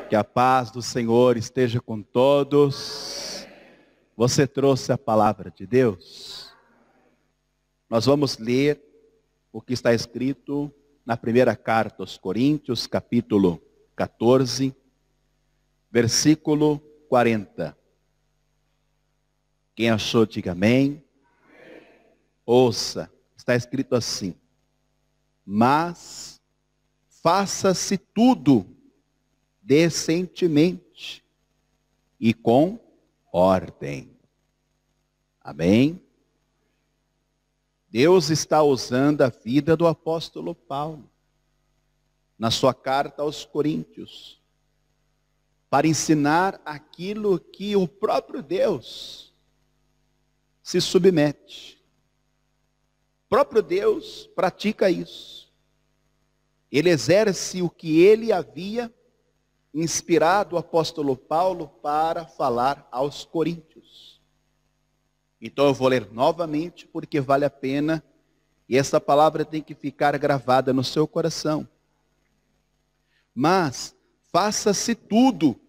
Que a paz do Senhor esteja com todos. Você trouxe a palavra de Deus? Nós vamos ler o que está escrito na primeira carta aos Coríntios, capítulo 14, versículo 40. Quem achou, diga amém. Ouça, está escrito assim: mas faça-se tudo decentemente e com ordem. Amém? Deus está usando a vida do apóstolo Paulo na sua carta aos Coríntios para ensinar aquilo que o próprio Deus se submete. O próprio Deus pratica isso. Ele exerce o que ele havia inspirado o apóstolo Paulo para falar aos coríntios. Então eu vou ler novamente porque vale a pena e essa palavra tem que ficar gravada no seu coração. Mas faça-se tudo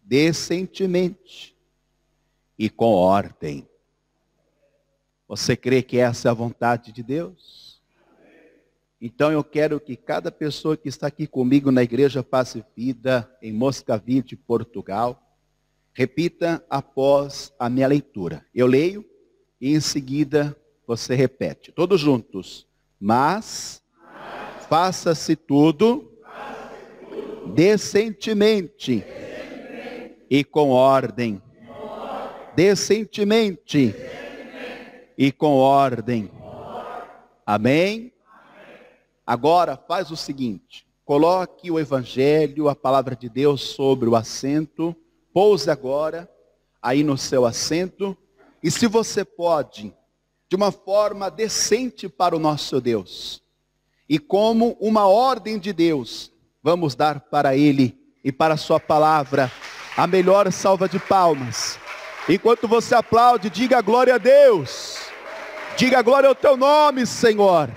decentemente e com ordem. Você crê que essa é a vontade de Deus? Então eu quero que cada pessoa que está aqui comigo na igreja Passe Vida, em Moscavide, Portugal, repita após a minha leitura. Eu leio e em seguida você repete. Todos juntos. Mas faça-se tudo decentemente e com ordem. Decentemente e com ordem. Amém? Agora faz o seguinte, coloque o Evangelho, a palavra de Deus sobre o assento, pouse agora aí no seu assento, e se você pode, de uma forma decente para o nosso Deus, e como uma ordem de Deus, vamos dar para Ele e para a sua palavra a melhor salva de palmas. Enquanto você aplaude, diga glória a Deus, diga glória ao teu nome, Senhor.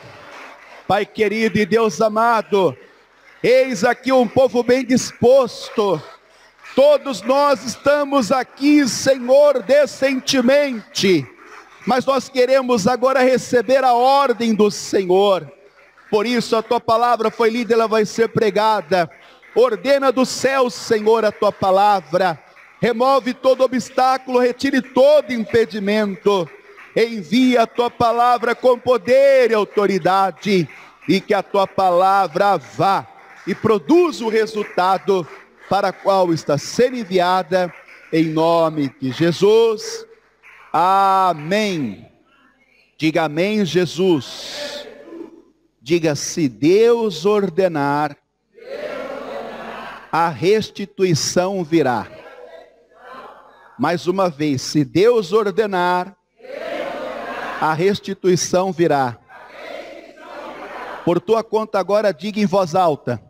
Pai querido e Deus amado, eis aqui um povo bem disposto. Todos nós estamos aqui, Senhor, decentemente. Mas nós queremos agora receber a ordem do Senhor. Por isso a tua palavra foi lida, ela vai ser pregada. Ordena do céu, Senhor, a tua palavra. Remove todo obstáculo, retire todo impedimento. Envia a tua palavra com poder e autoridade, e que a tua palavra vá e produza o resultado para o qual está sendo enviada, em nome de Jesus. Amém. Diga amém, Jesus. Diga: se Deus ordenar, a restituição virá. Mais uma vez, se Deus ordenar, a restituição virá. Por tua conta agora, diga em voz alta.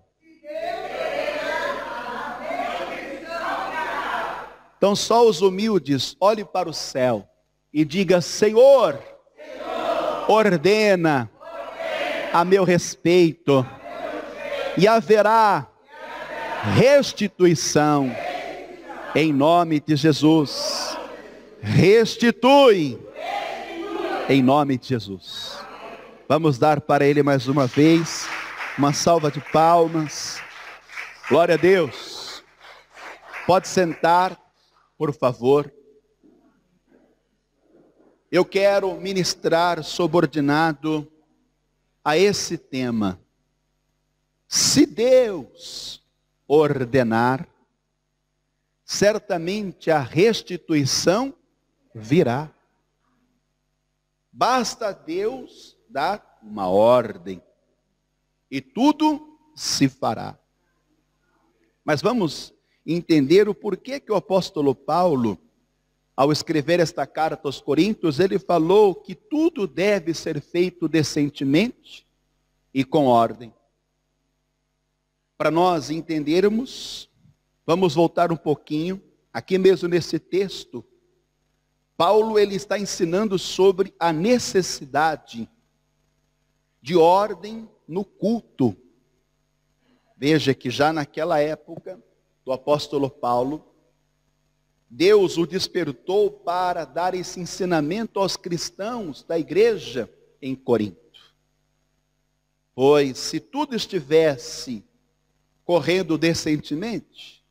Então só os humildes, olhe para o céu e diga: Senhor, ordena a meu respeito, e haverá restituição, em nome de Jesus. Restitui. Em nome de Jesus. Vamos dar para Ele mais uma vez uma salva de palmas. Glória a Deus. Pode sentar, por favor. Eu quero ministrar subordinado a esse tema. Se Deus ordenar, certamente a restituição virá. Basta Deus dar uma ordem e tudo se fará. Mas vamos entender o porquê que o apóstolo Paulo, ao escrever esta carta aos Coríntios, ele falou que tudo deve ser feito decentemente e com ordem. Para nós entendermos, vamos voltar um pouquinho, aqui mesmo nesse texto, Paulo ele está ensinando sobre a necessidade de ordem no culto. Veja que já naquela época, do apóstolo Paulo, Deus o despertou para dar esse ensinamento aos cristãos da igreja em Corinto. Pois se tudo estivesse correndo decentemente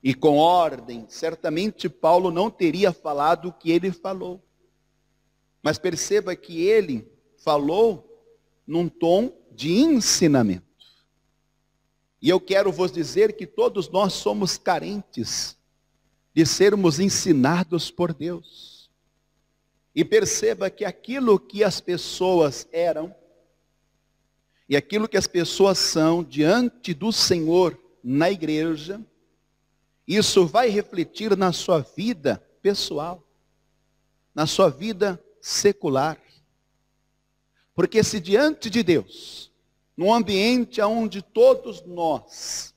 e com ordem, certamente Paulo não teria falado o que ele falou. Mas perceba que ele falou num tom de ensinamento. E eu quero vos dizer que todos nós somos carentes de sermos ensinados por Deus. E perceba que aquilo que as pessoas eram e aquilo que as pessoas são diante do Senhor na igreja, isso vai refletir na sua vida pessoal, na sua vida secular. Porque se diante de Deus, num ambiente onde todos nós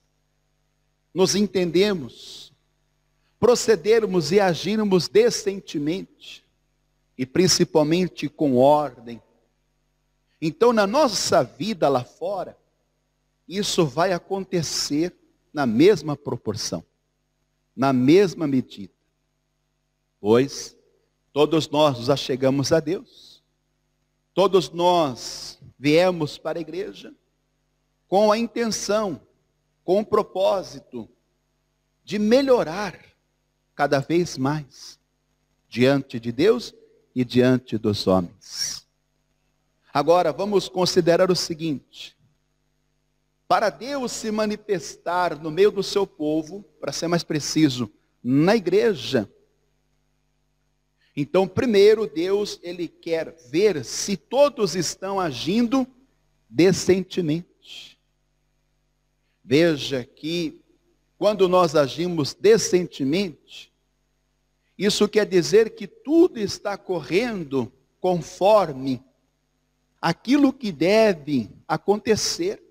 nos entendemos, procedermos e agirmos decentemente, e principalmente com ordem, então na nossa vida lá fora, isso vai acontecer na mesma proporção, na mesma medida. Pois todos nós nos achegamos a Deus, todos nós viemos para a igreja com a intenção, com o propósito de melhorar cada vez mais diante de Deus e diante dos homens. Agora vamos considerar o seguinte: para Deus se manifestar no meio do seu povo, para ser mais preciso, na igreja, então primeiro Deus, ele quer ver se todos estão agindo decentemente. Veja que quando nós agimos decentemente, isso quer dizer que tudo está correndo conforme aquilo que deve acontecer.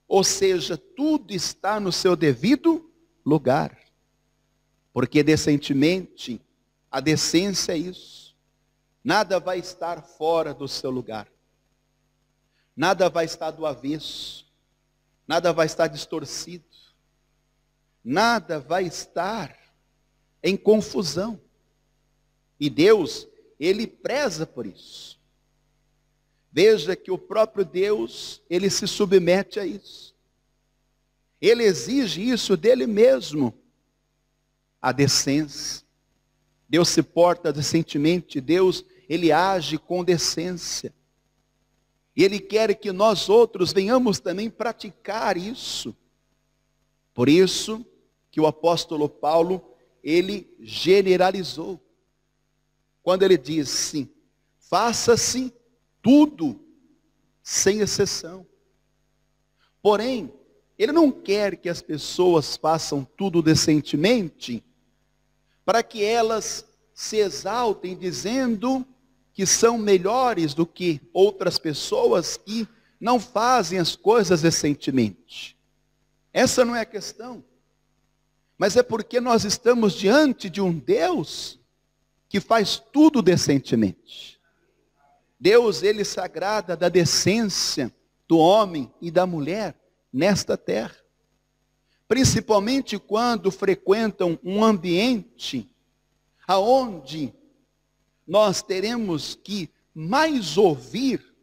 Ou seja, tudo está no seu devido lugar. Porque decentemente, a decência é isso. Nada vai estar fora do seu lugar. Nada vai estar do avesso. Nada vai estar distorcido. Nada vai estar em confusão. E Deus, ele preza por isso. Veja que o próprio Deus, ele se submete a isso. Ele exige isso dele mesmo. A decência. Deus se porta decentemente. Deus, ele age com decência. E ele quer que nós outros venhamos também praticar isso. Por isso que o apóstolo Paulo, ele generalizou. Quando ele diz sim, faça-se tudo, sem exceção. Porém, ele não quer que as pessoas façam tudo decentemente, para que elas se exaltem dizendo que são melhores do que outras pessoas que não fazem as coisas decentemente. Essa não é a questão. Mas é porque nós estamos diante de um Deus que faz tudo decentemente. Deus, ele se agrada da decência do homem e da mulher nesta terra. Principalmente quando frequentam um ambiente aonde nós teremos que mais ouvir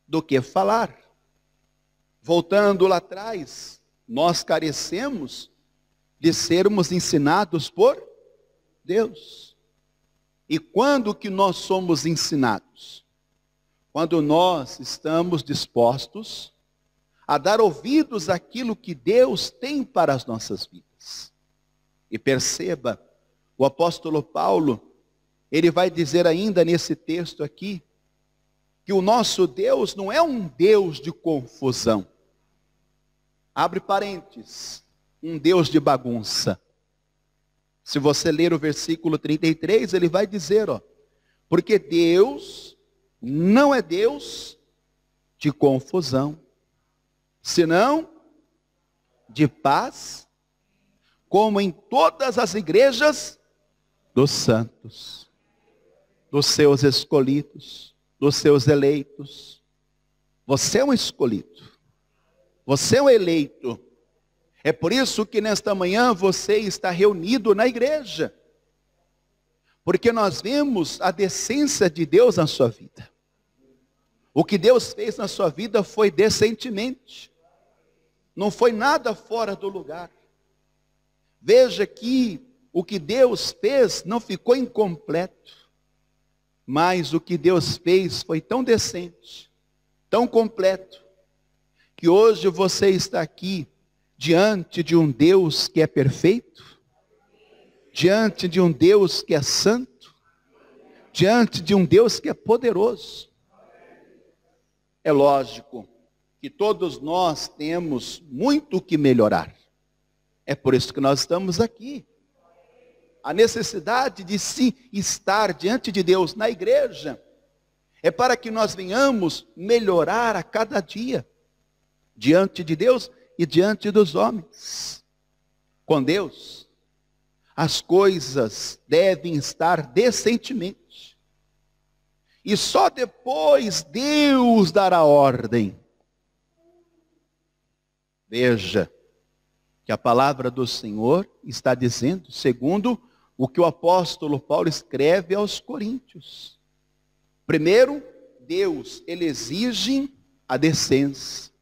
do que falar. Voltando lá atrás, nós carecemos de sermos ensinados por Deus. E quando que nós somos ensinados? Quando nós estamos dispostos a dar ouvidos àquilo que Deus tem para as nossas vidas. E perceba, o apóstolo Paulo, ele vai dizer ainda nesse texto aqui, que o nosso Deus não é um Deus de confusão. Abre parênteses, um Deus de bagunça. Se você ler o versículo 33, ele vai dizer, porque Deus não é Deus de confusão, senão de paz, como em todas as igrejas dos santos, dos seus escolhidos, dos seus eleitos. Você é um escolhido, você é um eleito, É por isso que nesta manhã você está reunido na igreja. Porque nós vemos a decência de Deus na sua vida. O que Deus fez na sua vida foi decentemente. Não foi nada fora do lugar. Veja que o que Deus fez não ficou incompleto. Mas o que Deus fez foi tão decente, tão completo, que hoje você está aqui diante de um Deus que é perfeito, diante de um Deus que é santo, diante de um Deus que é poderoso. É lógico que todos nós temos muito o que melhorar. É por isso que nós estamos aqui. A necessidade de se estar diante de Deus na igreja é para que nós venhamos melhorar a cada dia, diante de Deus e diante dos homens. Com Deus, as coisas devem estar decentemente. E só depois Deus dará ordem. Veja que a palavra do Senhor está dizendo, segundo o que o apóstolo Paulo escreve aos Coríntios. Primeiro, Deus, ele exige a decência.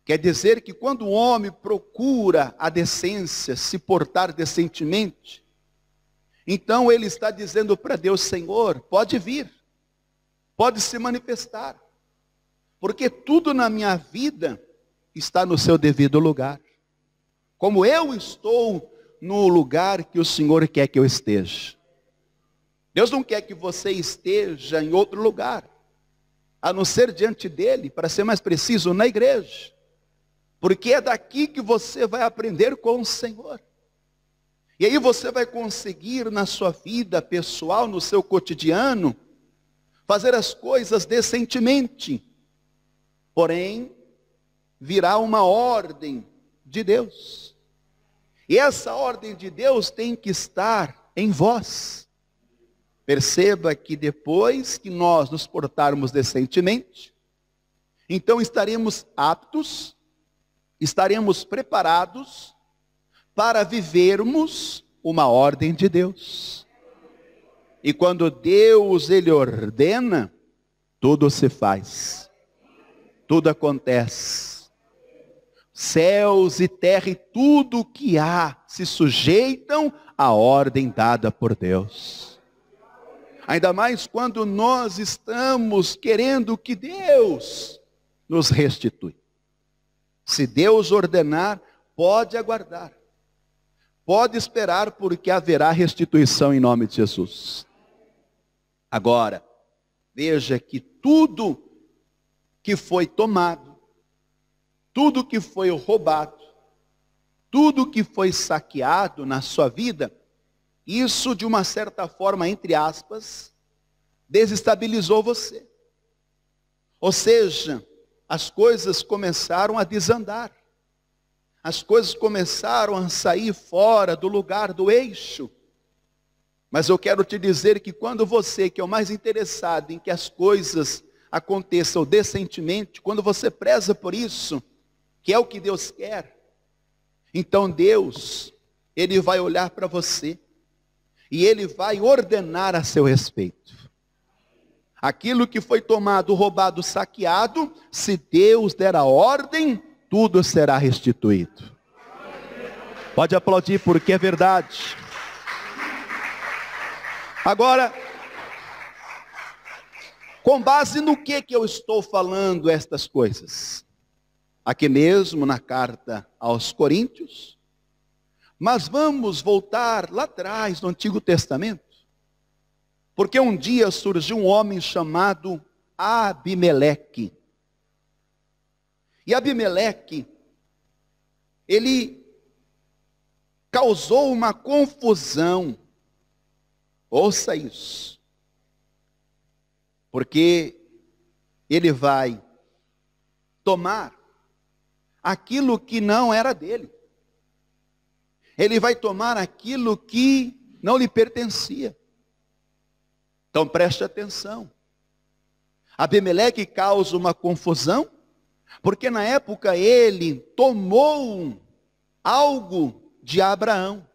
Quer dizer que quando o homem procura a decência, se portar decentemente, então ele está dizendo para Deus, Senhor, pode vir, pode se manifestar, porque tudo na minha vida está no seu devido lugar. Como eu estou no lugar que o Senhor quer que eu esteja. Deus não quer que você esteja em outro lugar, a não ser diante dele, para ser mais preciso, na igreja. Porque é daqui que você vai aprender com o Senhor. E aí você vai conseguir na sua vida pessoal, no seu cotidiano, fazer as coisas decentemente. Porém, virá uma ordem de Deus. E essa ordem de Deus tem que estar em vós. Perceba que depois que nós nos portarmos decentemente, então estaremos aptos, estaremos preparados para vivermos uma ordem de Deus. E quando Deus, ele ordena, tudo se faz. Tudo acontece. Céus e terra e tudo o que há se sujeitam à ordem dada por Deus. Ainda mais quando nós estamos querendo que Deus nos restitui. Se Deus ordenar, pode aguardar. Pode esperar, porque haverá restituição em nome de Jesus. Agora, veja que tudo que foi tomado, tudo que foi roubado, tudo que foi saqueado na sua vida, isso de uma certa forma, entre aspas, desestabilizou você. Ou seja, as coisas começaram a desandar. As coisas começaram a sair fora do lugar, do eixo. Mas eu quero te dizer que quando você, que é o mais interessado em que as coisas aconteçam decentemente, quando você preza por isso, que é o que Deus quer, então Deus, ele vai olhar para você e ele vai ordenar a seu respeito. Aquilo que foi tomado, roubado, saqueado, se Deus der a ordem, tudo será restituído. Pode aplaudir porque é verdade. Agora, com base no que eu estou falando estas coisas? Aqui mesmo na carta aos Coríntios. Mas vamos voltar lá atrás no Antigo Testamento. Porque um dia surgiu um homem chamado Abimeleque. E Abimeleque, ele causou uma confusão. Ouça isso. Porque ele vai tomar aquilo que não era dele. Ele vai tomar aquilo que não lhe pertencia. Então preste atenção. Abimeleque causa uma confusão, Porque na época ele tomou algo de Abraão.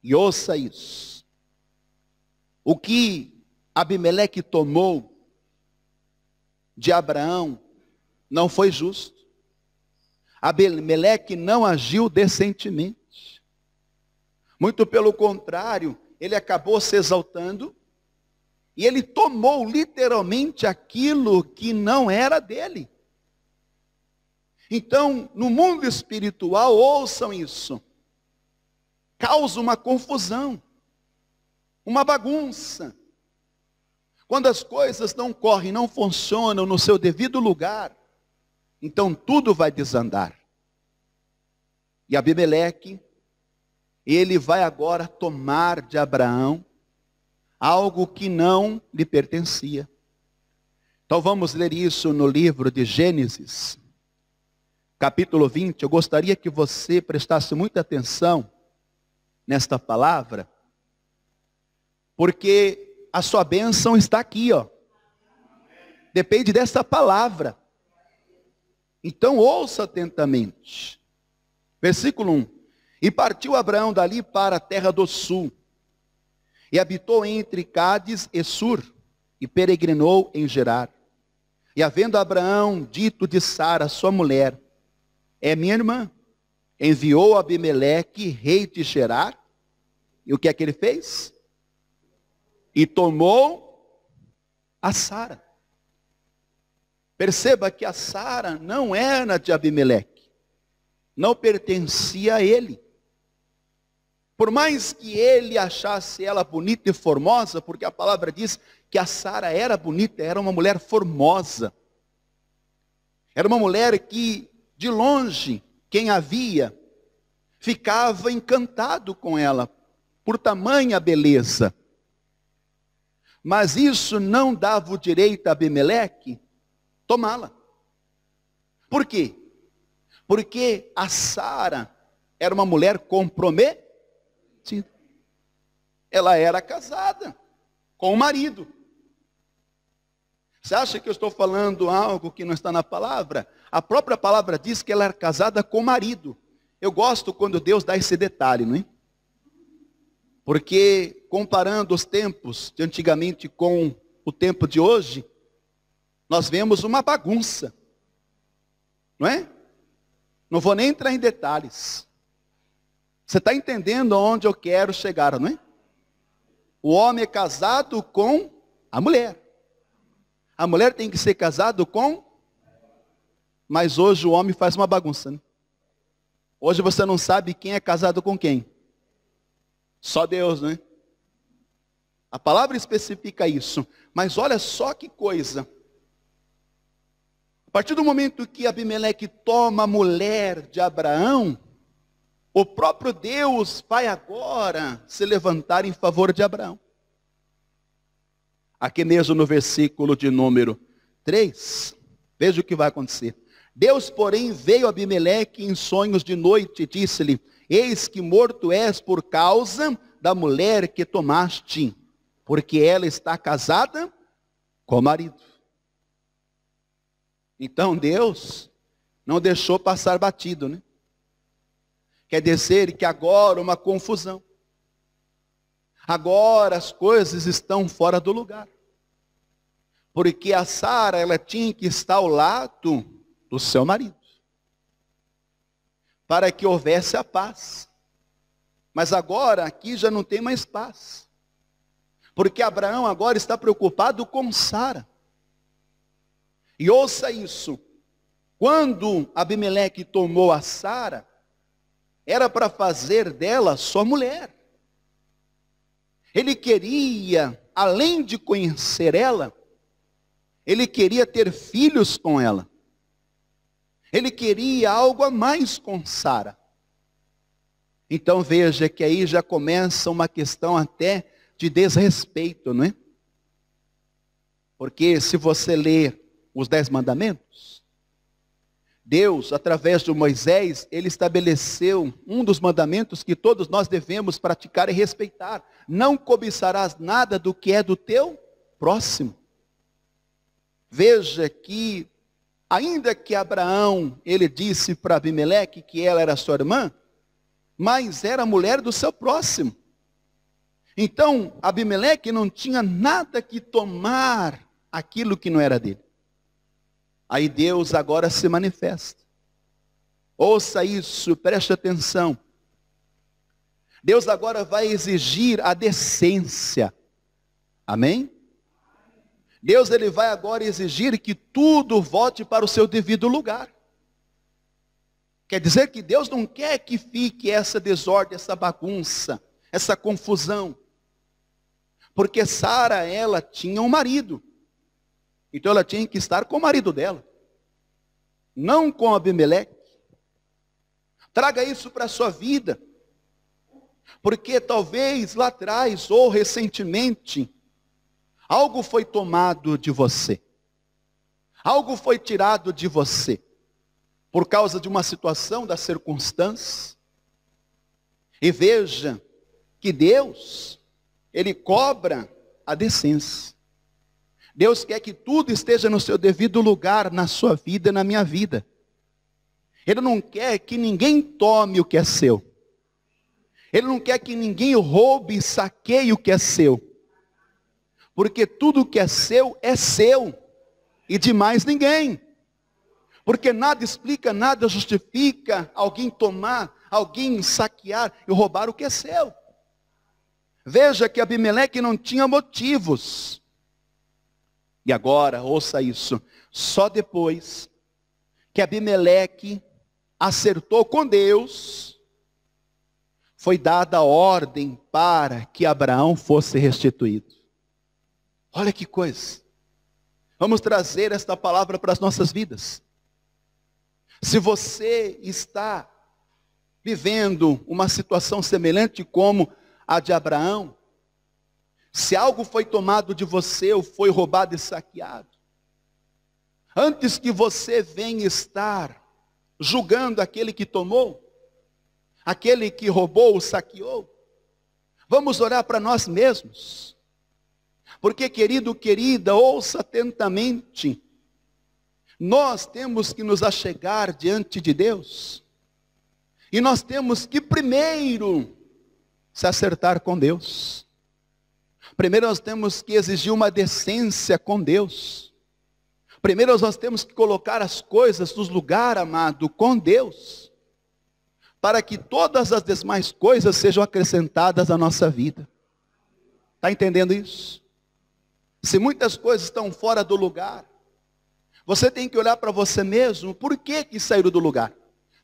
E ouça isso. O que Abimeleque tomou de Abraão não foi justo. Abimeleque não agiu decentemente. Muito pelo contrário, ele acabou se exaltando e ele tomou literalmente aquilo que não era dele. Então, no mundo espiritual, ouçam isso. Causa uma confusão, uma bagunça. Quando as coisas não correm, não funcionam no seu devido lugar, então tudo vai desandar. E Abimeleque, ele vai agora tomar de Abraão algo que não lhe pertencia. Então vamos ler isso no livro de Gênesis, capítulo 20. Eu gostaria que você prestasse muita atenção nesta palavra, porque a sua bênção está aqui, ó. Depende dessa palavra. Então ouça atentamente. Versículo 1. E partiu Abraão dali para a terra do sul, e habitou entre Cádiz e Sur, e peregrinou em Gerar. E havendo Abraão dito de Sara, sua mulher, é minha irmã, enviou Abimeleque, rei de Gerar, e o que é que ele fez? E tomou a Sara. Perceba que a Sara não era de Abimeleque, não pertencia a ele. Por mais que ele achasse ela bonita e formosa, porque a palavra diz que a Sara era bonita, era uma mulher formosa. Era uma mulher que, de longe, quem a via, ficava encantado com ela, por tamanha beleza. Mas isso não dava o direito a Abimeleque tomá-la. Por quê? Porque a Sara era uma mulher comprometida. Ela era casada com o marido. Você acha que eu estou falando algo que não está na palavra? A própria palavra diz que ela era casada com o marido. Eu gosto quando Deus dá esse detalhe, não é? Porque comparando os tempos de antigamente com o tempo de hoje, nós vemos uma bagunça, não é? Não vou nem entrar em detalhes. Você está entendendo aonde eu quero chegar, não é? O homem é casado com a mulher. A mulher tem que ser casado com... Mas hoje o homem faz uma bagunça, né? Hoje você não sabe quem é casado com quem. Só Deus, né? A palavra especifica isso. Mas olha só que coisa. A partir do momento que Abimeleque toma a mulher de Abraão, o próprio Deus vai agora se levantar em favor de Abraão. Aqui mesmo no versículo de número 3, veja o que vai acontecer. Deus, porém, veio a Abimeleque em sonhos de noite e disse-lhe, eis que morto és por causa da mulher que tomaste, porque ela está casada com o marido. Então Deus não deixou passar batido, né? Quer dizer que agora uma confusão. Agora as coisas estão fora do lugar. Porque a Sara, ela tinha que estar ao lado do seu marido. Para que houvesse a paz. Mas agora aqui já não tem mais paz. Porque Abraão agora está preocupado com Sara. E ouça isso. Quando Abimeleque tomou a Sara, era para fazer dela sua mulher. Ele queria, além de conhecer ela, ele queria ter filhos com ela. Ele queria algo a mais com Sara. Então veja que aí já começa uma questão até de desrespeito, não é? Porque se você ler os 10 mandamentos, Deus, através de Moisés, ele estabeleceu um dos mandamentos que todos nós devemos praticar e respeitar. Não cobiçarás nada do que é do teu próximo. Veja que Ainda que Abraão, ele disse para Abimeleque que ela era sua irmã, mas era a mulher do seu próximo. Então, Abimeleque não tinha nada que tomar aquilo que não era dele. Aí Deus agora se manifesta. Ouça isso, preste atenção. Deus agora vai exigir a decência. Amém? Deus ele vai agora exigir que tudo volte para o seu devido lugar. Quer dizer que Deus não quer que fique essa desordem, essa bagunça, essa confusão. Porque Sara, ela tinha um marido. Então ela tinha que estar com o marido dela. Não com Abimeleque. Traga isso para a sua vida. Porque talvez lá atrás ou recentemente, algo foi tomado de você. Algo foi tirado de você. Por causa de uma situação, da circunstância. E veja que Deus, Ele cobra a decência. Deus quer que tudo esteja no seu devido lugar, na sua vida e na minha vida. Ele não quer que ninguém tome o que é seu. Ele não quer que ninguém roube e saqueie o que é seu. Porque tudo que é seu, e de mais ninguém. Porque nada explica, nada justifica alguém tomar, alguém saquear e roubar o que é seu. Veja que Abimeleque não tinha motivos. E agora, ouça isso, só depois que Abimeleque acertou com Deus, foi dada a ordem para que Abraão fosse restituído. Olha que coisa. Vamos trazer esta palavra para as nossas vidas. Se você está vivendo uma situação semelhante como a de Abraão, se algo foi tomado de você ou foi roubado e saqueado, antes que você venha estar julgando aquele que tomou, aquele que roubou ou saqueou, vamos orar para nós mesmos. Porque, querido, querida, ouça atentamente. Nós temos que nos achegar diante de Deus. E nós temos que primeiro se acertar com Deus. Primeiro nós temos que exigir uma decência com Deus. Primeiro nós temos que colocar as coisas nos lugares, amado, com Deus. Para que todas as demais coisas sejam acrescentadas à nossa vida. Está entendendo isso? Se muitas coisas estão fora do lugar, você tem que olhar para você mesmo, por que que saíram do lugar?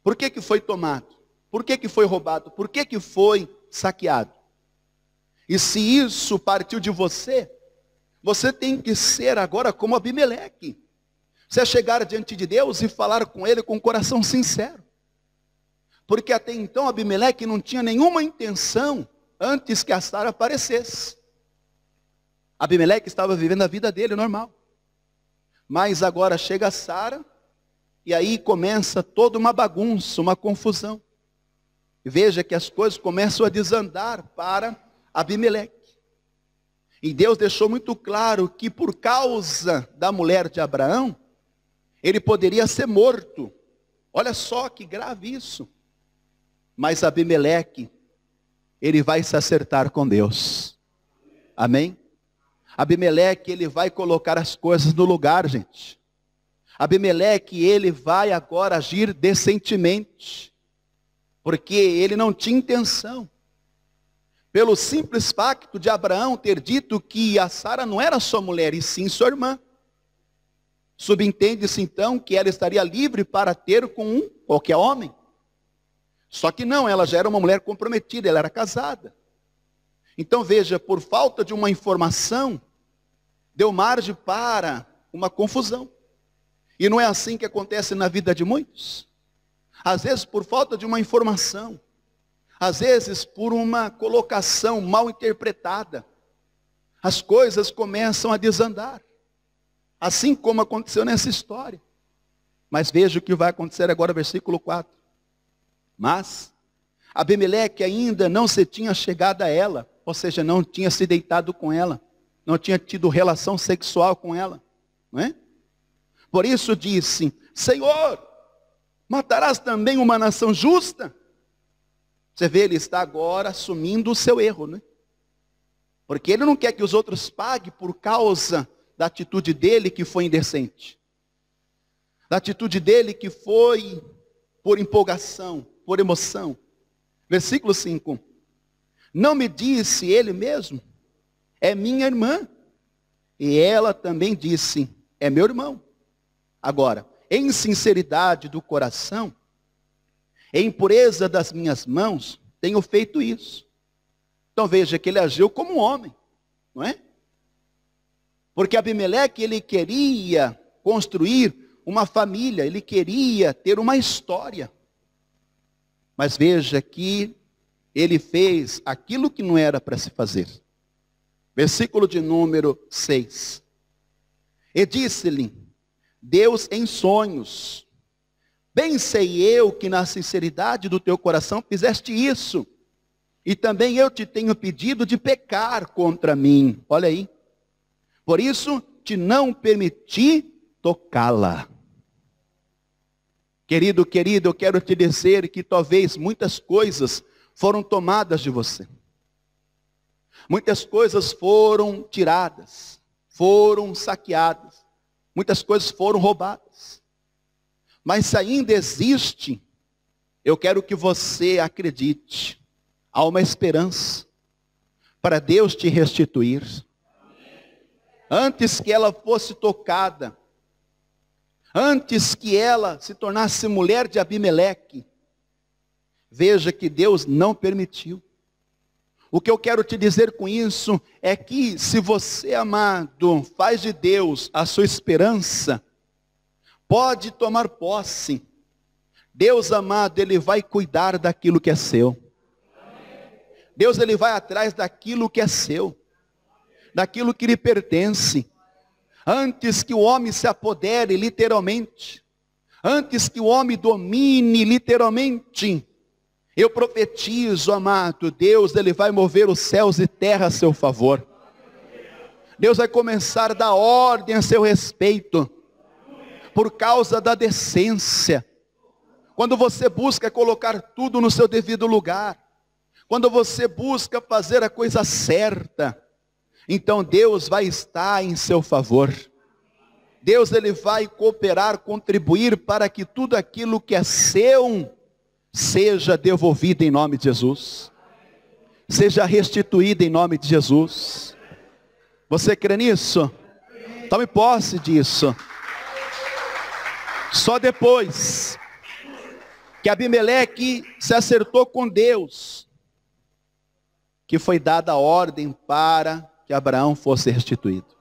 Por que que foi tomado? Por que que foi roubado? Por que que foi saqueado? E se isso partiu de você, você tem que ser agora como Abimeleque. Você chegar diante de Deus e falar com Ele com o coração sincero. Porque até então Abimeleque não tinha nenhuma intenção antes que a Sara aparecesse. Abimeleque estava vivendo a vida dele normal. Mas agora chega a Sara, e aí começa toda uma bagunça, uma confusão. Veja que as coisas começam a desandar para Abimeleque. E Deus deixou muito claro que por causa da mulher de Abraão, ele poderia ser morto. Olha só que grave isso. Mas Abimeleque, ele vai se acertar com Deus. Amém? Abimeleque, ele vai colocar as coisas no lugar, gente. Abimeleque, ele vai agora agir decentemente. Porque ele não tinha intenção. Pelo simples facto de Abraão ter dito que a Sara não era sua mulher, e sim sua irmã. Subentende-se então que ela estaria livre para ter com qualquer homem. Só que não, ela já era uma mulher comprometida, ela era casada. Então veja, por falta de uma informação, deu margem para uma confusão. E não é assim que acontece na vida de muitos? Às vezes por falta de uma informação, às vezes por uma colocação mal interpretada, as coisas começam a desandar. Assim como aconteceu nessa história. Mas veja o que vai acontecer agora, versículo 4. Mas Abimeleque ainda não se tinha chegado a ela, ou seja, não tinha se deitado com ela, não tinha tido relação sexual com ela, não é? Por isso disse: Senhor, matarás também uma nação justa? Você vê, ele está agora assumindo o seu erro, né? Porque ele não quer que os outros paguem por causa da atitude dele que foi indecente. Da atitude dele que foi por empolgação, por emoção. Versículo 5. Não me disse ele mesmo: é minha irmã. E ela também disse: é meu irmão. Agora, em sinceridade do coração, em pureza das minhas mãos, tenho feito isso. Então veja que ele agiu como um homem, não é? Porque Abimeleque, ele queria construir uma família, ele queria ter uma história. Mas veja que ele fez aquilo que não era para se fazer. Versículo de número 6. E disse-lhe Deus em sonhos: bem sei eu que na sinceridade do teu coração fizeste isso. E também eu te tenho pedido de pecar contra mim. Olha aí. Por isso te não permiti tocá-la. Querido, eu quero te dizer que talvez muitas coisas foram tomadas de você. Muitas coisas foram tiradas, foram saqueadas. Muitas coisas foram roubadas. Mas se ainda existe, eu quero que você acredite. Há uma esperança para Deus te restituir. Antes que ela fosse tocada, antes que ela se tornasse mulher de Abimeleque, veja que Deus não permitiu. O que eu quero te dizer com isso é que se você, amado, faz de Deus a sua esperança, pode tomar posse. Deus, amado, Ele vai cuidar daquilo que é seu. Deus, Ele vai atrás daquilo que é seu, daquilo que lhe pertence. Antes que o homem se apodere literalmente, antes que o homem domine literalmente, eu profetizo, amado, Deus, Ele vai mover os céus e terra a seu favor. Deus vai começar a dar ordem a seu respeito, por causa da decência. Quando você busca colocar tudo no seu devido lugar, quando você busca fazer a coisa certa, então Deus vai estar em seu favor. Deus, Ele vai cooperar, contribuir para que tudo aquilo que é seu seja devolvido em nome de Jesus. Seja restituído em nome de Jesus. Você crê nisso? Tome posse disso. Só depois que Abimeleque se acertou com Deus, que foi dada a ordem para que Abraão fosse restituído.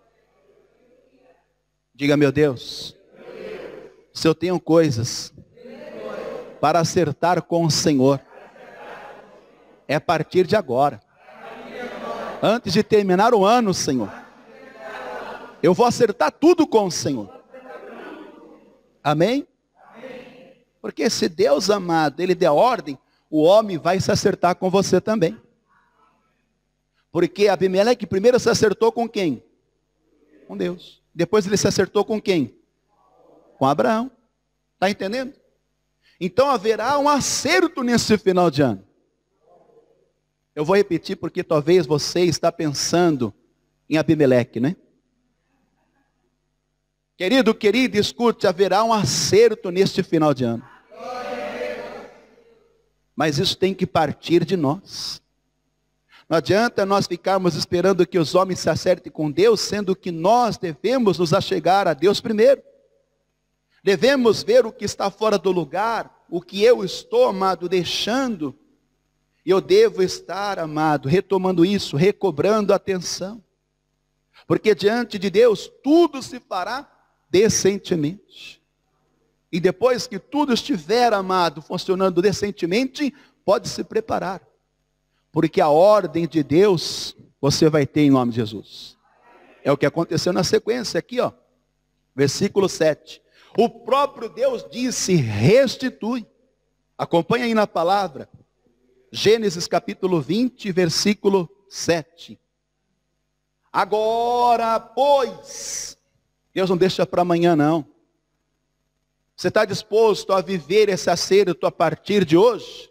Diga: meu Deus, se eu tenho coisas para acertar com o Senhor, é a partir de agora. Antes de terminar o ano, Senhor, eu vou acertar tudo com o Senhor. Amém? Porque se Deus, amado, Ele der ordem, o homem vai se acertar com você também. Porque Abimeleque primeiro se acertou com quem? Com Deus. Depois ele se acertou com quem? Com Abraão. Está entendendo? Então haverá um acerto nesse final de ano. Eu vou repetir porque talvez você está pensando em Abimeleque, né? Querido, escute, haverá um acerto neste final de ano. Mas isso tem que partir de nós. Não adianta nós ficarmos esperando que os homens se acertem com Deus, sendo que nós devemos nos achegar a Deus primeiro. Devemos ver o que está fora do lugar, o que eu estou, amado, deixando. E eu devo estar, amado, retomando isso, recobrando a atenção. Porque diante de Deus, tudo se fará decentemente. E depois que tudo estiver, amado, funcionando decentemente, pode se preparar. Porque a ordem de Deus, você vai ter em nome de Jesus. É o que aconteceu na sequência aqui, ó. Versículo 7. O próprio Deus disse: restitui. Acompanha aí na palavra. Gênesis capítulo 20, versículo 7. Agora, pois, Deus não deixa para amanhã não. Você está disposto a viver esse acerto a partir de hoje?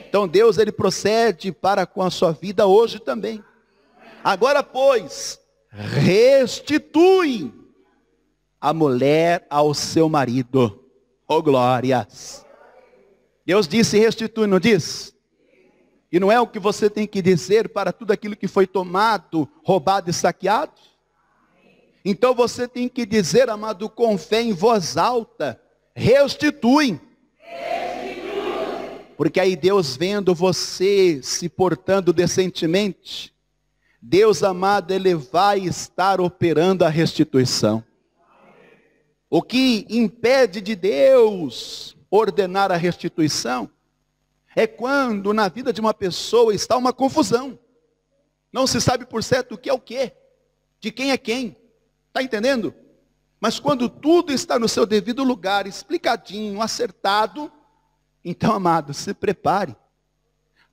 Então Deus, ele procede para com a sua vida hoje também. Agora, pois, restitui a mulher ao seu marido. Oh, glórias! Deus disse restitui, não diz? E não é o que você tem que dizer para tudo aquilo que foi tomado, roubado e saqueado? Então você tem que dizer, amado, com fé em voz alta, restitui. Porque aí Deus, vendo você se portando decentemente, Deus, amado, ele vai estar operando a restituição. O que impede de Deus ordenar a restituição é quando na vida de uma pessoa está uma confusão. Não se sabe por certo o que é o que, de quem é quem. Está entendendo? Mas quando tudo está no seu devido lugar, explicadinho, acertado, então, amado, se prepare.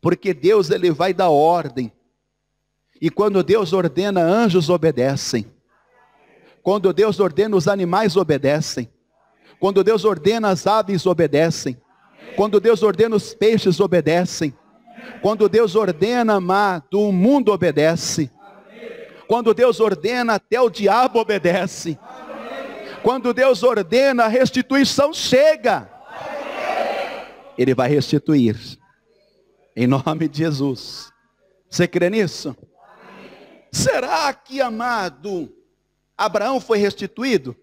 Porque Deus, ele vai dar ordem. E quando Deus ordena, anjos obedecem. Quando Deus ordena, os animais obedecem. Quando Deus ordena, as aves obedecem. Quando Deus ordena, os peixes obedecem. Quando Deus ordena, amado, o mundo obedece. Quando Deus ordena, até o diabo obedece. Quando Deus ordena, a restituição chega. Ele vai restituir. Em nome de Jesus. Você crê nisso? Será que, amado, Abraão foi restituído?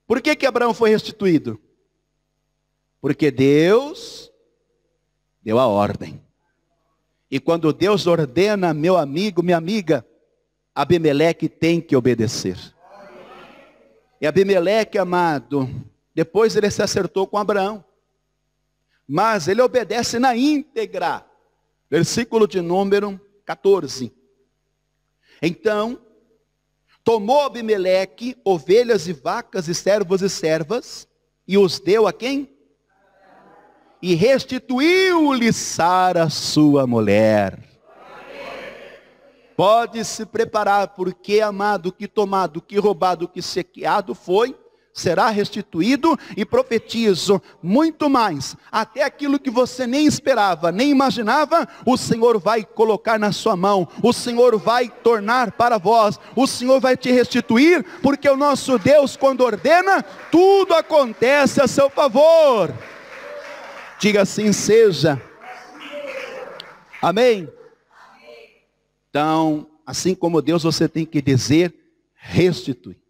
Por que Abraão foi restituído? Porque Deus deu a ordem. E quando Deus ordena, meu amigo, minha amiga, Abimeleque tem que obedecer. E Abimeleque, amado, depois ele se acertou com Abraão. Mas ele obedece na íntegra. Versículo de número 14. Então, tomou Abimeleque ovelhas e vacas e servos e servas, e os deu a quem? E restituiu-lhe Sara, sua mulher. Pode se preparar, porque, amado, o que tomado, o que roubado, o que saqueado foi, será restituído, e profetizo muito mais, até aquilo que você nem esperava, nem imaginava, o Senhor vai colocar na sua mão, o Senhor vai tornar para vós, o Senhor vai te restituir, porque o nosso Deus, quando ordena, tudo acontece a seu favor. Diga assim seja. Amém? Então, assim como Deus, você tem que dizer, restitui.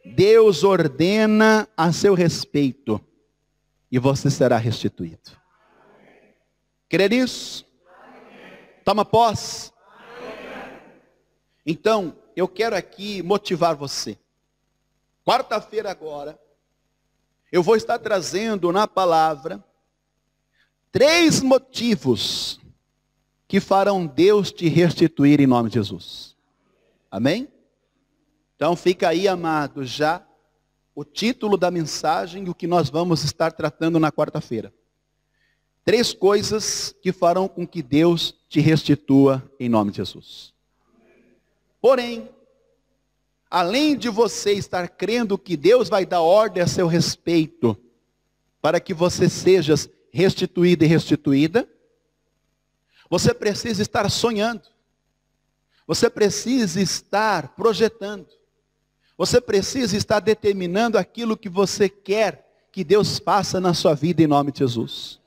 Deus ordena a seu respeito, e você será restituído. Crê nisso? Toma posse. Então, eu quero aqui motivar você. Quarta-feira agora, eu vou estar trazendo na palavra 3 motivos que farão Deus te restituir em nome de Jesus. Amém? Então fica aí, amado, já o título da mensagem e o que nós vamos estar tratando na quarta-feira. 3 coisas que farão com que Deus te restitua em nome de Jesus. Porém, além de você estar crendo que Deus vai dar ordem a seu respeito, para que você seja restituído e restituída, você precisa estar sonhando. Você precisa estar projetando. Você precisa estar determinando aquilo que você quer que Deus faça na sua vida em nome de Jesus.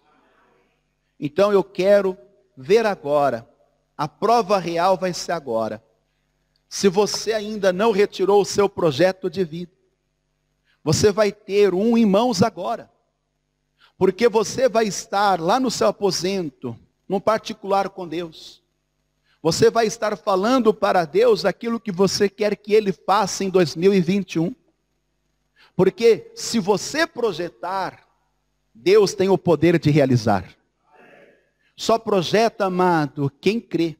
Então eu quero ver agora, a prova real vai ser agora. Se você ainda não retirou o seu projeto de vida, você vai ter um em mãos agora. Porque você vai estar lá no seu aposento, num particular com Deus. Você vai estar falando para Deus aquilo que você quer que Ele faça em 2021. Porque se você projetar, Deus tem o poder de realizar. Só projeta, amado, quem crê.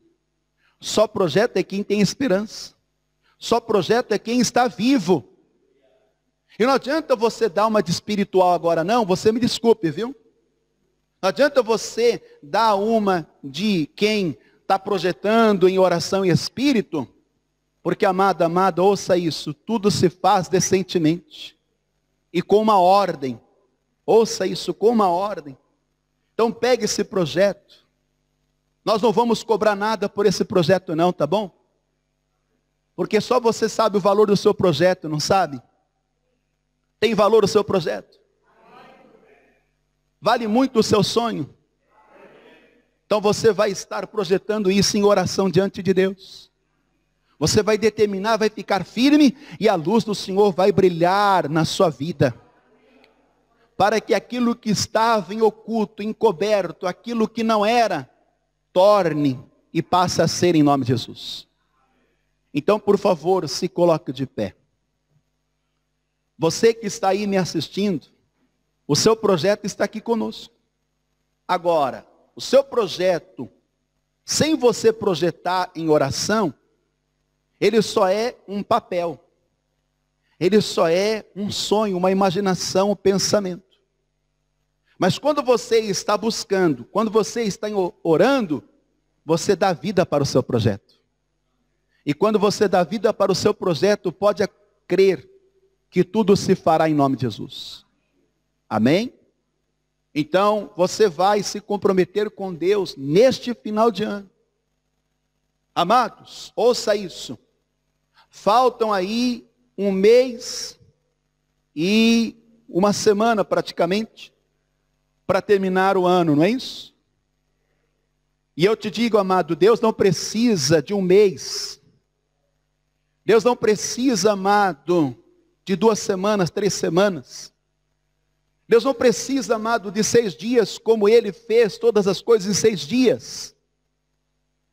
Só projeta é quem tem esperança. Só projeta é quem está vivo. E não adianta você dar uma de espiritual agora não, você me desculpe, viu? Não adianta você dar uma de quem está projetando em oração e espírito, porque amado, ouça isso, tudo se faz decentemente. e com uma ordem. Ouça isso, com uma ordem. Então pegue esse projeto. Nós não vamos cobrar nada por esse projeto não, tá bom? Porque só você sabe o valor do seu projeto, não sabe? Tem valor o seu projeto? Vale muito o seu sonho? Então você vai estar projetando isso em oração diante de Deus. Você vai determinar, vai ficar firme e a luz do Senhor vai brilhar na sua vida. Para que aquilo que estava em oculto, encoberto, aquilo que não era, torne e passe a ser em nome de Jesus. Então, por favor, se coloque de pé. Você que está aí me assistindo, o seu projeto está aqui conosco. Agora, o seu projeto, sem você projetar em oração, ele só é um papel. Ele só é um sonho, uma imaginação, um pensamento. Mas quando você está buscando, quando você está orando, você dá vida para o seu projeto. E quando você dá vida para o seu projeto, pode crer que tudo se fará em nome de Jesus. Amém? Então, você vai se comprometer com Deus neste final de ano. Amados, ouça isso. Faltam aí um mês e uma semana praticamente para terminar o ano, não é isso? E eu te digo, amado, Deus não precisa de um mês. Deus não precisa, amado, de 2 semanas, 3 semanas. Deus não precisa, amado, de 6 dias, como Ele fez todas as coisas em 6 dias.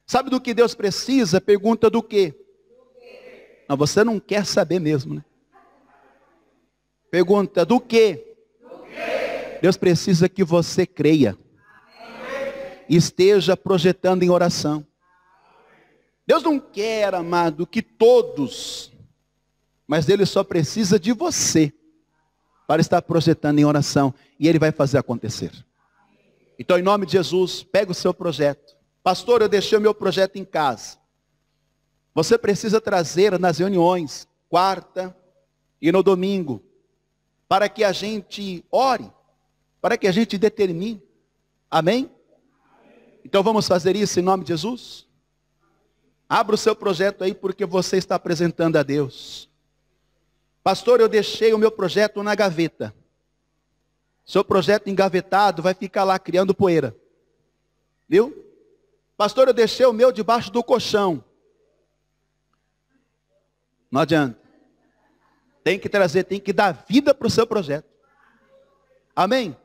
Sabe do que Deus precisa? Pergunta do quê? Não, você não quer saber mesmo, né? Pergunta do quê? Deus precisa que você creia. E esteja projetando em oração. Deus não quer, amado, que todos, mas Ele só precisa de você para estar projetando em oração, e Ele vai fazer acontecer. Então, em nome de Jesus, pega o seu projeto. Pastor, eu deixei o meu projeto em casa. Você precisa trazer nas reuniões, quarta e no domingo, para que a gente ore, para que a gente determine. Amém? Então vamos fazer isso em nome de Jesus? Abra o seu projeto aí, porque você está apresentando a Deus. Pastor, eu deixei o meu projeto na gaveta. Seu projeto engavetado vai ficar lá criando poeira. Viu? Pastor, eu deixei o meu debaixo do colchão. Não adianta. Tem que trazer, tem que dar vida para o seu projeto. Amém?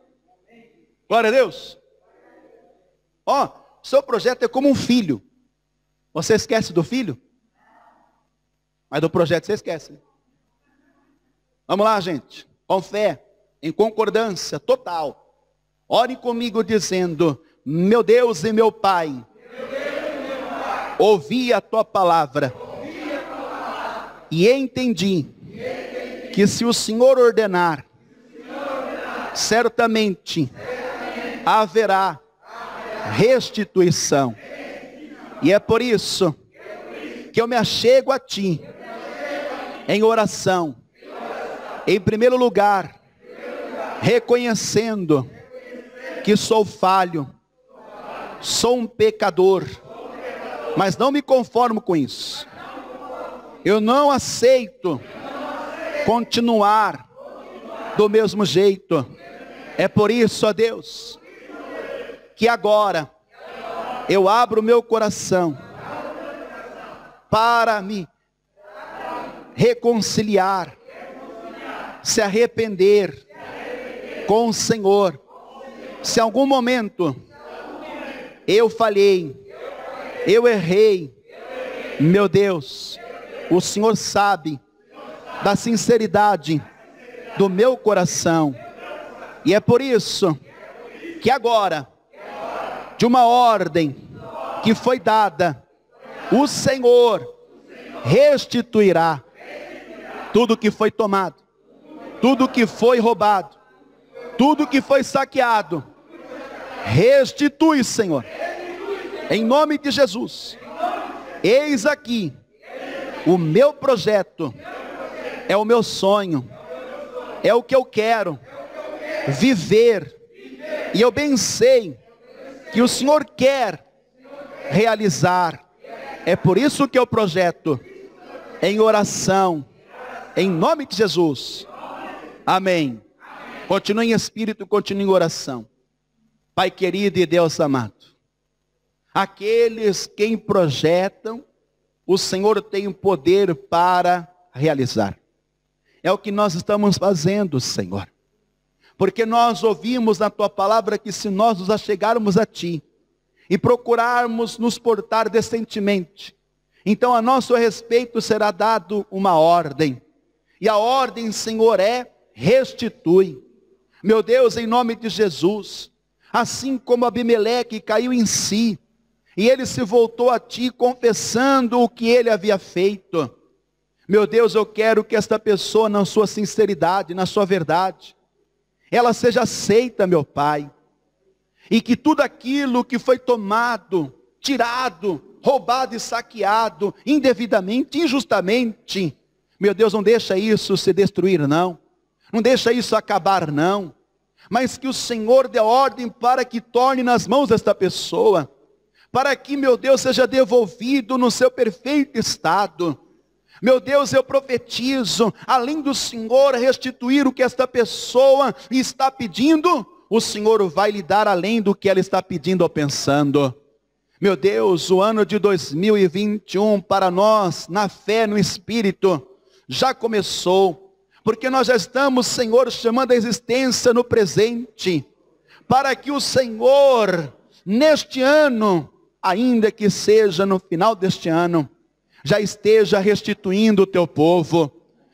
Glória a Deus. Ó, seu projeto é como um filho. Você esquece do filho? Mas do projeto você esquece. Vamos lá, gente. Com fé, em concordância total. Ore comigo dizendo: meu Deus e meu Pai, ouvi a tua palavra e entendi que se o Senhor ordenar, certamente haverá restituição. E é por isso que eu me achego a Ti em oração. Em primeiro lugar, reconhecendo que sou falho, sou um pecador, mas não me conformo com isso. Eu não aceito continuar do mesmo jeito. É por isso, ó Deus, que agora eu abro o meu coração para me reconciliar, se arrepender com o Senhor. Se em algum momento eu falhei, eu errei, meu Deus, o Senhor sabe da sinceridade do meu coração. E é por isso que agora, de uma ordem que foi dada, o Senhor restituirá tudo que foi tomado, tudo que foi roubado, tudo que foi saqueado. Restitui, Senhor, em nome de Jesus. Eis aqui o meu projeto, é o meu sonho, é o que eu quero viver. E eu bem sei que o Senhor quer realizar. É por isso que eu projeto em oração, em nome de Jesus. Amém. Continue em espírito, continue em oração. Pai querido e Deus amado, aqueles que projetam, o Senhor tem o poder para realizar. É o que nós estamos fazendo, Senhor. Porque nós ouvimos na Tua palavra que se nós nos achegarmos a Ti e procurarmos nos portar decentemente, então a nosso respeito será dado uma ordem. E a ordem, Senhor, é restitui. Meu Deus, em nome de Jesus, assim como Abimeleque caiu em si, e ele se voltou a Ti confessando o que ele havia feito. Meu Deus, eu quero que esta pessoa, na sua sinceridade, na sua verdade, ela seja aceita, meu Pai. E que tudo aquilo que foi tomado, tirado, roubado e saqueado, indevidamente, injustamente, meu Deus, não deixa isso se destruir, não. Não deixa isso acabar, não. Mas que o Senhor dê ordem para que torne nas mãos desta pessoa, para que, meu Deus, seja devolvido no seu perfeito estado. Meu Deus, eu profetizo, além do Senhor restituir o que esta pessoa está pedindo, o Senhor vai lhe dar além do que ela está pedindo ou pensando. Meu Deus, o ano de 2021 para nós, na fé, no Espírito, já começou. Porque nós já estamos, Senhor, chamando a existência no presente, para que o Senhor, neste ano, ainda que seja no final deste ano, já esteja restituindo o Teu povo.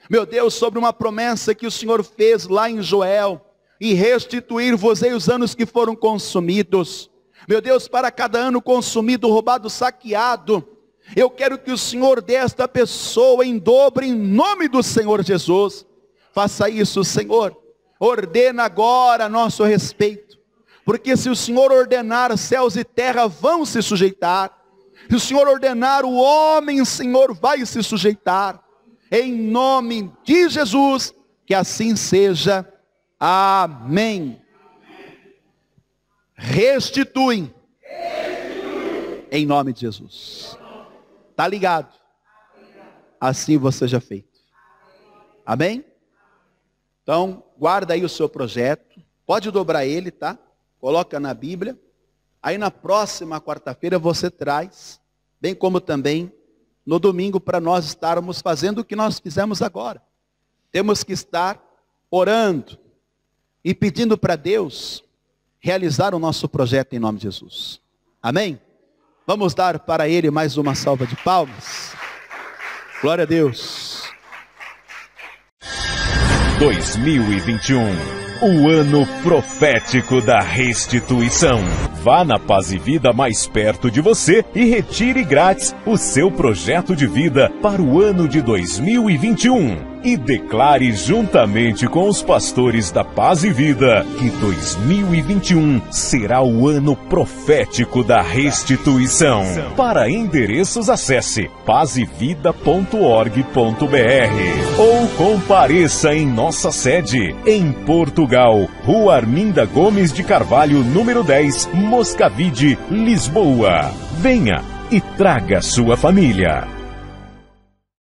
Meu Deus, sobre uma promessa que o Senhor fez lá em Joel, e restituir-vos-ei os anos que foram consumidos. Meu Deus, para cada ano consumido, roubado, saqueado, eu quero que o Senhor dê esta pessoa em dobro, em nome do Senhor Jesus. Faça isso, Senhor. Ordena agora a nosso respeito. Porque se o Senhor ordenar, céus e terra vão se sujeitar. Se o Senhor ordenar, o homem, Senhor, vai se sujeitar. Em nome de Jesus, que assim seja. Amém. Restitui. Em nome de Jesus. Está ligado? Assim você já feito. Amém? Então, guarda aí o seu projeto. Pode dobrar ele, tá? Coloca na Bíblia. Aí na próxima quarta-feira você traz, bem como também no domingo, para nós estarmos fazendo o que nós fizemos agora. Temos que estar orando e pedindo para Deus realizar o nosso projeto em nome de Jesus. Amém? Vamos dar para Ele mais uma salva de palmas. Glória a Deus. 2021, o ano profético da restituição. Vá na Paz e Vida mais perto de você e retire grátis o seu projeto de vida para o ano de 2021. E declare juntamente com os pastores da Paz e Vida que 2021 será o ano profético da restituição. Para endereços, acesse pazevida.org.br ou compareça em nossa sede em Portugal, Rua Arminda Gomes de Carvalho, número 10, Moscavide, Lisboa. Venha e traga sua família.